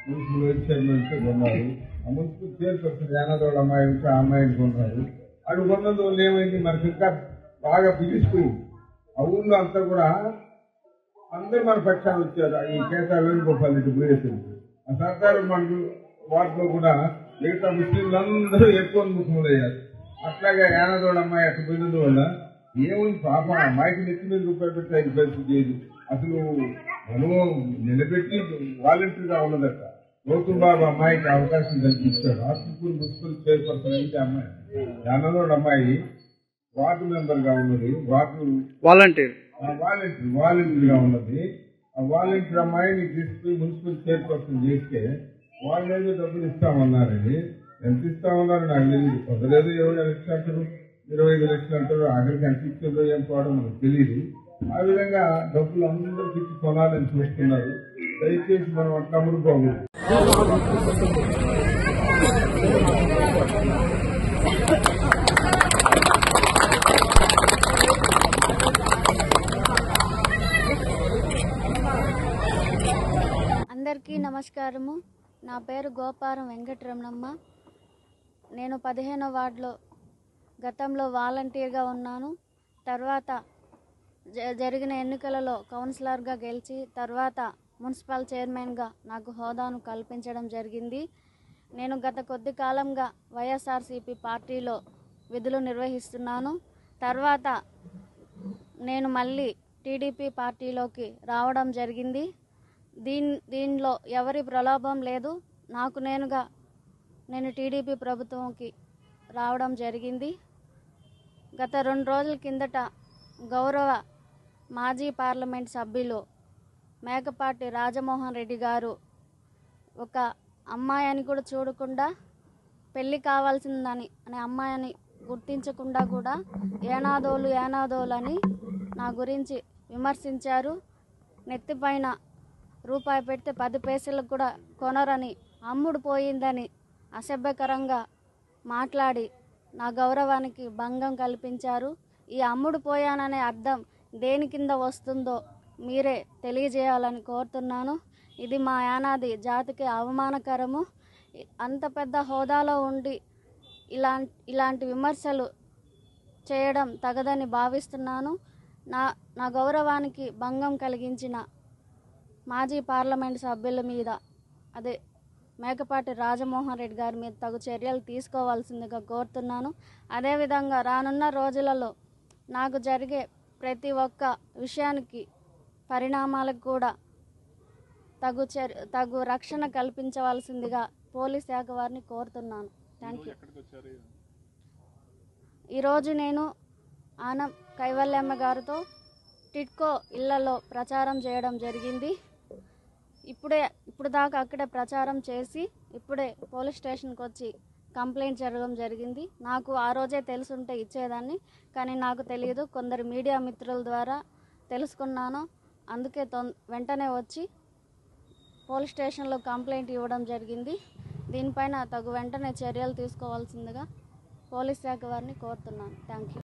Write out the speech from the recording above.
Municipal vice chairmans కొన్నారు. ఆ municipal chairperson యానాదోళ్ళ అమ్మాయి ఉంటే ఆ అమ్మాయిని కొన్నారు. అది కొన్నందువల్ల ఏమైంది, మనకి ఇంకా బాగా బిగిసిపోయింది. ఆ ఊళ్ళో అంతా కూడా అందరూ మన పక్షాలు వచ్చారు. ఈ కేతా వేణుగోపాల్ రెడ్డి పోయేసింది. ఆ సర్కారు మండలి వాటిలో కూడా మిగతా ముస్లింలందరూ ఎక్కువ ముఖ్యమయ్యారు. అట్లాగే యానాదోళ్ళ అమ్మాయి అట్లా పోయినందువల్ల ఏముంది పాప అమ్మాయికి నెత్తి మీద రూపాయలు పెట్టి ఆయన పరిస్థితి చేయదు. అసలు మనం నిలబెట్టి వాలంటీర్గా ఉన్నదట. గౌతమ్ బాబు అమ్మాయికి అవకాశం కల్పించాడు. ఆత్మకూరు మున్సిపల్ చైర్పర్సన్ అయితే అమ్మాయి యానాదోళ్ళ అమ్మాయి వార్డు మెంబర్ గా ఉన్నది. వాలంటీర్ గా ఉన్నది. ఆ వాలంటీర్ అమ్మాయిని తీసుకుని మున్సిపల్ చైర్పర్సన్ చేస్తే వాళ్ళు ఏదో డబ్బులు ఇస్తామన్నారని. ఎంత ఇస్తామన్నారు నాకు తెలియదు. కొందరేదో 20 లక్షలు అంటారు, 25 లక్షలు అంటారు. ఆఖరికి ఎంత ఇచ్చిందో ఏం పోవడం మనకు తెలియదు. ఆ విధంగా డబ్బులు అందరికి ఇచ్చి కొనాలని చూస్తున్నారు. దయచేసి మనం అట్లా అమ్ముడుకోము. అందరికీ నమస్కారము. నా పేరు గోపారం వెంకటరమణమ్మ. నేను 15వ వార్డులో గతంలో వాలంటీర్గా ఉన్నాను. తర్వాత జరిగిన ఎన్నికలలో కౌన్సిలర్గా గెలిచి తర్వాత మున్సిపల్ చైర్మన్గా నాకు హోదాను కల్పించడం జరిగింది. నేను గత కొద్ది కాలంగా వైఎస్ఆర్సీపీ పార్టీలో విధులు నిర్వహిస్తున్నాను. తర్వాత నేను మళ్ళీ టీడీపీ పార్టీలోకి రావడం జరిగింది. దీనిలో ఎవరి ప్రలోభం లేదు. నేను టీడీపీ ప్రభుత్వంకి రావడం జరిగింది. గత 2 రోజుల కిందట గౌరవ మాజీ పార్లమెంట్ సభ్యులు మేకపాటి రాజమోహన్ రెడ్డి గారు ఒక అమ్మాయి అని కూడా చూడకుండా, పెళ్ళి కావాల్సిందని అనే అమ్మాయిని గుర్తించకుండా కూడా ఏనాదోలు అని నా గురించి విమర్శించారు. నెత్తిపైన రూపాయి పెడితే 10 పైసలకు కూడా కొనరని, అమ్ముడు పోయిందని అసభ్యకరంగా మాట్లాడి నా గౌరవానికి భంగం కల్పించారు. ఈ అమ్ముడు పోయాననే అర్థం దేని కింద వస్తుందో మీరే తెలియజేయాలని కోరుతున్నాను. ఇది మా యానాది జాతికి అవమానకరము. అంత పెద్ద హోదాలో ఉండి ఇలాంటి విమర్శలు చేయడం తగదని భావిస్తున్నాను. నా గౌరవానికి భంగం కలిగించిన మాజీ పార్లమెంట్ సభ్యుల మీద, అదే మేకపాటి రాజమోహన్ రెడ్డి గారి మీద తగు చర్యలు తీసుకోవాల్సిందిగా కోరుతున్నాను. అదేవిధంగా రానున్న రోజులలో నాకు జరిగే ప్రతి ఒక్క విషయానికి, పరిణామాలకు కూడా తగు రక్షణ కల్పించవలసిందిగా పోలీస్ శాఖ వారిని కోరుతున్నాను. Thank you. ఈరోజు నేను ఆనం కైవల్యమ్మ గారితో టిట్కో ఇళ్లలో ప్రచారం చేయడం జరిగింది. ఇప్పుడు దాకా అక్కడే ప్రచారం చేసి ఇప్పుడే పోలీస్ స్టేషన్కి వచ్చి కంప్లైంట్ జరగడం జరిగింది. నాకు ఆ రోజే తెలుసుంటే ఇచ్చేదాన్ని, కానీ నాకు తెలియదు. కొందరు మీడియా మిత్రుల ద్వారా తెలుసుకున్నాను. అందుకే వెంటనే వచ్చి పోలీస్ స్టేషన్లో కంప్లైంట్ ఇవ్వడం జరిగింది. దీనిపైన వెంటనే చర్యలు తీసుకోవాల్సిందిగా పోలీస్ శాఖ వారిని కోరుతున్నాను. Thank you.